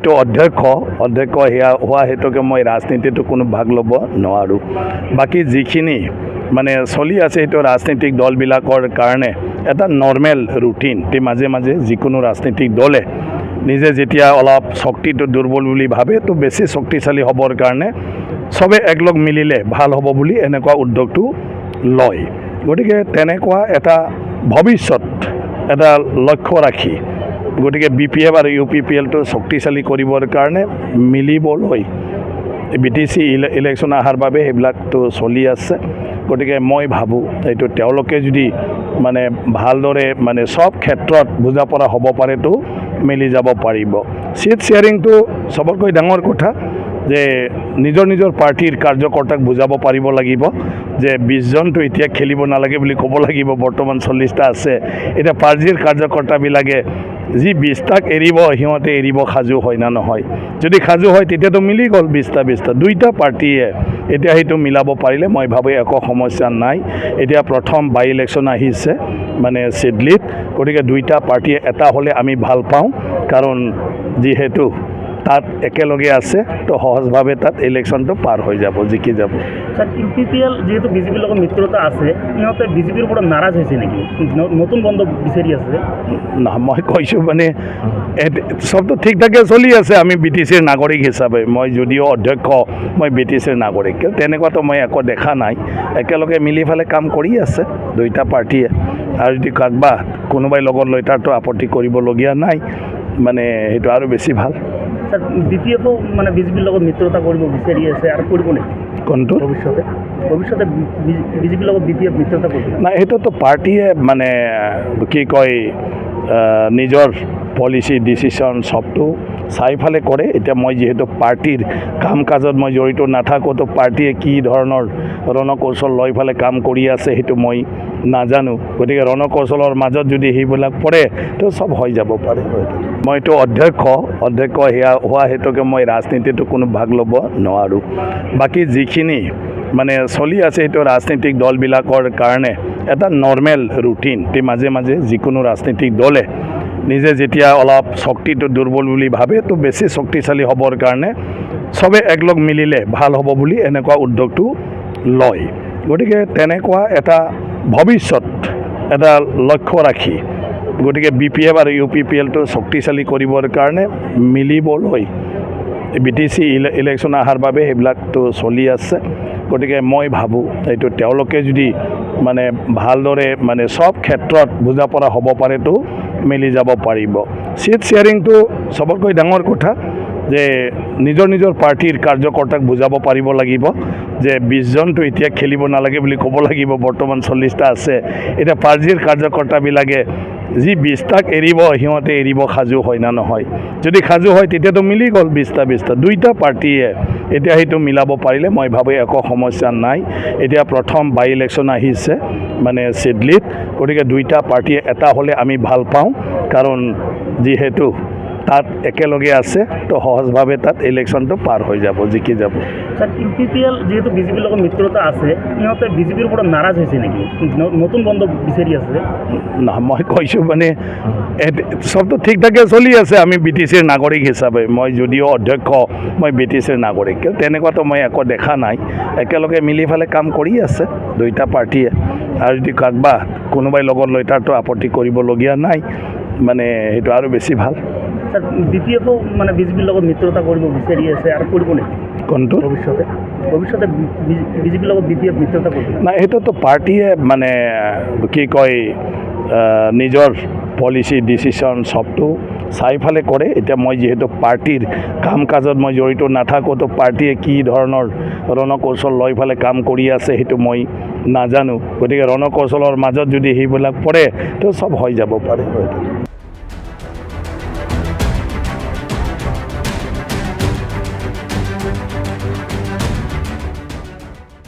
তো অধ্যক্ষ সেয়া হোৱা হেতুকে মই ৰাজনীতিটো কোনো ভাগ ল'ব নোৱাৰোঁ। বাকী যিখিনি মানে চলি আছে সেইটো ৰাজনৈতিক দলবিলাকৰ কাৰণে এটা নৰ্মেল ৰুটিন। মাজে মাজে যিকোনো ৰাজনৈতিক দলে নিজে যেতিয়া অলপ শক্তিটো দুৰ্বল বুলি ভাবে তো বেছি শক্তিশালী হ'বৰ কাৰণে চবে একলগ মিলিলে ভাল হ'ব বুলি এনেকুৱা উদ্যোগটো লয়। গতিকে তেনেকুৱা এটা ভৱিষ্যত এটা লক্ষ্য ৰাখি গতিকে BPF আৰু UPPLটো শক্তিশালী কৰিবৰ কাৰণে মিলিবলৈ BTC ইলেকশ্যন অহাৰ বাবে সেইবিলাকতো চলি আছে। গতিকে মই ভাবোঁ এইটো তেওঁলোকে যদি মানে ভালদৰে মানে সব ক্ষেত্ৰত বুজা পৰা হ'ব পাৰেতো মিলি যাব পাৰিব। চিট শ্বেয়াৰিংটো সবতকৈ ডাঙৰ কথা যে নিজৰ পাৰ্টিৰ কাৰ্যকৰ্তাক বুজাব পাৰিব লাগিব যে 20 জনটো এতিয়া খেলিব নালাগে বুলি ক'ব লাগিব। বৰ্তমান 40টা আছে। এতিয়া পাৰ্টিৰ কাৰ্যকৰ্তাবিলাকে যি 20টাক এৰিব সিহঁতে এৰিব সাজু হয় না নহয়। যদি সাজু হয় তেতিয়াতো মিলি গ'ল 20টা দুইটা পাৰ্টিয়ে এতিয়া সেইটো মিলাব পাৰিলে মই ভাবোঁ একো সমস্যা নাই। এতিয়া প্ৰথম বাই ইলেকশ্যন আহিছে মানে চিডলিত। গতিকে দুইটা পাৰ্টিয়ে এটা হ'লে আমি ভাল পাওঁ, কাৰণ যিহেতু তাত একেলগে আছে তো সহজভাৱে তাত ইলেকশ্যনটো পাৰ হৈ যাব, জিকি যাব। স্যাৰ UPPL যেহেতু বিজেপিৰ লগত মিত্ৰতা আছে, ইহঁতে বিজেপিৰ ওপৰত নাৰাজ হৈছে নেকি? নতুন বন্ধ বিচাৰি আছে? না, মই কৈছোঁ মানে চবটো ঠিক ঠাকে চলি আছে। আমি BTCৰ নাগৰিক হিচাপে মই যদিও অধ্যক্ষ, মই BTCৰ নাগৰিক, তেনেকুৱাতো মই একো দেখা নাই। একেলগে মিলি পেলাই কাম কৰি আছে দুইটা পাৰ্টিয়ে। আৰু যদি কাকবা কোনোবাই লগত লৈ তাৰতো আপত্তি কৰিবলগীয়া নাই, মানে সেইটো আৰু বেছি ভাল। স্যাৰ BPFও মানে বিজেপিৰ লগত মিত্ৰতা কৰিব বিচাৰি আছে আৰু কৰিব নেকি কোনটো ভৱিষ্যতে বিজেপিৰ লগত BPF মিত্ৰতা কৰিব? না, সেইটোতো পাৰ্টিয়ে মানে কি কয় নিজৰ পলিচি ডিচিশ্যন সবটো চাইফালে কৰে। এতিয়া মই যিহেতু পাৰ্টিৰ কাম কাজত মই জড়িত নাথাকোঁ, তো পাৰ্টিয়ে কি ধৰণৰ ৰণকৌশল লৈ পেলাই কাম কৰি আছে সেইটো মই নাজানো। গতিকে ৰণকৌশলৰ মাজত যদি সেইবিলাক পৰে তো সব হৈ যাব পাৰে। মইতো অধ্যক্ষ সেয়া হোৱা হেতুকে মই ৰাজনীতিটো কোনো ভাগ ল'ব নোৱাৰোঁ। বাকী যিখিনি মানে চলি আছে সেইটো ৰাজনৈতিক দলবিলাকৰ কাৰণে এটা নৰ্মেল ৰুটিন। মাজে মাজে যিকোনো ৰাজনৈতিক দলে নিজে যেতিয়া অলপ শক্তিটো দুৰ্বল বুলি ভাবে তো বেছি শক্তিশালী হ'বৰ কাৰণে চবে একলগ মিলিলে ভাল হ'ব বুলি এনেকুৱা উদ্যোগটো লয়। গতিকে তেনেকুৱা এটা ভৱিষ্যত এটা লক্ষ্য ৰাখি গতিকে BPF আৰু UPPLটো শক্তিশালী কৰিবৰ কাৰণে মিলিবলৈ BTC ইলেকশ্যন অহাৰ বাবে সেইবিলাকতো চলি আছে। গতিকে মই ভাবোঁ এইটো তেওঁলোকে যদি মানে ভালদৰে মানে সব ক্ষেত্ৰত বুজা পৰা হ'ব পাৰেতো মিলি যাব পাৰিব। চিট শ্বেয়াৰিংটো সবতকৈ ডাঙৰ কথা যে নিজৰ পাৰ্টিৰ কাৰ্যকৰ্তাক বুজাব পাৰিব লাগিব যে 20 জনটো এতিয়া খেলিব নালাগে বুলি ক'ব লাগিব। বৰ্তমান 40টা আছে। এতিয়া পাৰ্টিৰ কাৰ্যকৰ্তাবিলাকে যি 20টাক এৰিব সিহঁতে এৰিব সাজু হয় না নহয়। যদি সাজু হয় তেতিয়াতো মিলি গ'ল 20টা দুইটা পাৰ্টিয়ে এতিয়া সেইটো মিলাব পাৰিলে মই ভাবোঁ একো সমস্যা নাই। এতিয়া প্ৰথম বাই ইলেকশ্যন আহিছে মানে চিডলিত। গতিকে দুইটা পাৰ্টিয়ে এটা হ'লে আমি ভাল পাওঁ, কাৰণ যিহেতু তাত একেলগে আছে তো সহজভাৱে তাত ইলেকশ্যনটো পাৰ হৈ যাব, জিকি যাব। স্যাৰ UPPL যেহেতু বিজেপিৰ লগত মিত্ৰতা আছে, ইহঁতে বিজেপিৰ ওপৰত নাৰাজ হৈছে নেকি? নতুন বন্ধ বিচাৰি আছে? না, মই কৈছোঁ মানে চবটো ঠিক ঠাকে চলি আছে। আমি BTCৰ নাগৰিক হিচাপে মই যদিও অধ্যক্ষ, মই BTCৰ নাগৰিক, তেনেকুৱাতো মই একো দেখা নাই। একেলগে মিলি পেলাই কাম কৰি আছে দুইটা পাৰ্টিয়ে। আৰু যদি কাকবা কোনোবাই লগত লৈ তাৰতো আপত্তি কৰিবলগীয়া নাই, মানে সেইটো আৰু বেছি ভাল। স্যাৰ BPFও মানে বিজেপিৰ লগত মিত্ৰতা কৰিব বিচাৰি আছে আৰু কৰিব নেকি কোনটো ভৱিষ্যতে বিজেপিৰ লগত BPF মিত্ৰতা কৰিব? না, সেইটোতো পাৰ্টিয়ে মানে কি কয় নিজৰ পলিচি ডিচিশ্যন সবটো চাইফালে কৰে। এতিয়া মই যিহেতু পাৰ্টিৰ কাম কাজত মই জড়িত নাথাকোঁ, তো পাৰ্টিয়ে কি ধৰণৰ ৰণকৌশল লৈ পেলাই কাম কৰি আছে সেইটো মই নাজানো। গতিকে ৰণকৌশলৰ মাজত যদি সেইবিলাক পৰে তো সব হৈ যাব পাৰে।